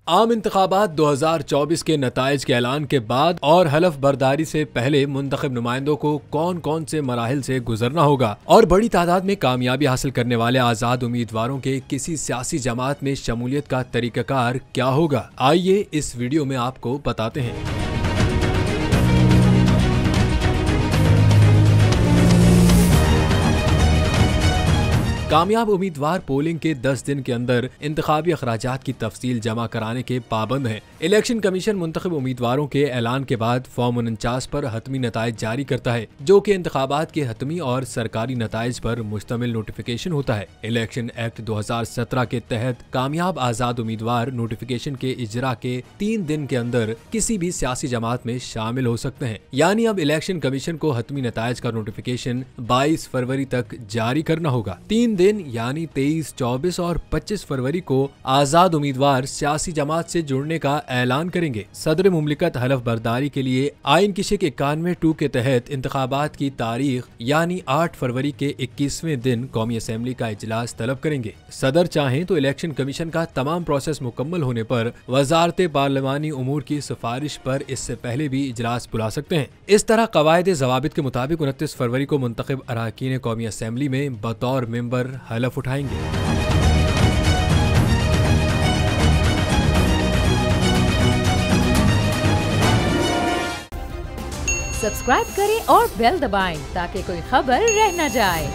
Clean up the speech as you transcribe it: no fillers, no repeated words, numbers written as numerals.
आम इंतखाबात 2024 के नताइज के ऐलान के बाद और हलफ बर्दारी से पहले मुंतखब नुमाइंदों को कौन कौन से मराहिल से गुजरना होगा और बड़ी तादाद में कामयाबी हासिल करने वाले आज़ाद उम्मीदवारों के किसी सियासी जमात में शमूलियत का तरीकाकार क्या होगा, आइए इस वीडियो में आपको बताते हैं। कामयाब उम्मीदवार पोलिंग के 10 दिन के अंदर इंतखाबी अखराजात की तफसील जमा कराने के पाबंद हैं। इलेक्शन कमीशन मुंतखब उम्मीदवारों के ऐलान के बाद फॉर्म 49 पर हतमी नताइज जारी करता है, जो कि इंतखाबात के हतमी और सरकारी नताइज पर मुश्तमिल नोटिफिकेशन होता है। इलेक्शन एक्ट 2017 के तहत कामयाब आज़ाद उम्मीदवार नोटिफिकेशन के इजरा के 3 दिन के अंदर किसी भी सियासी जमात में शामिल हो सकते हैं। यानी अब इलेक्शन कमीशन को हतमी नताइज का नोटिफिकेशन 22 फरवरी तक जारी करना होगा। 3 दिन यानी 23, 24 और 25 फरवरी को आजाद उम्मीदवार सियासी जमात से जुड़ने का ऐलान करेंगे। सदर मुमलिकत हलफ बर्दारी के लिए आइन की शिक 91(2) के तहत इंतखाबात की तारीख यानी 8 फरवरी के 21वें दिन कौमी असेंबली का इजलास तलब करेंगे। सदर चाहें तो इलेक्शन कमीशन का तमाम प्रोसेस मुकम्मल होने पर वजारत पार्लिमानी उमूर की सिफारिश पर इससे पहले भी इजलास बुला सकते हैं। इस तरह कवायद ज़वाबित के मुताबिक 29 फरवरी को मुंतखब अरकान कौमी असेंबली में बतौर मेंबर हलफ उठाएंगे। सब्सक्राइब करें और बेल दबाएं ताकि कोई खबर रह न जाए।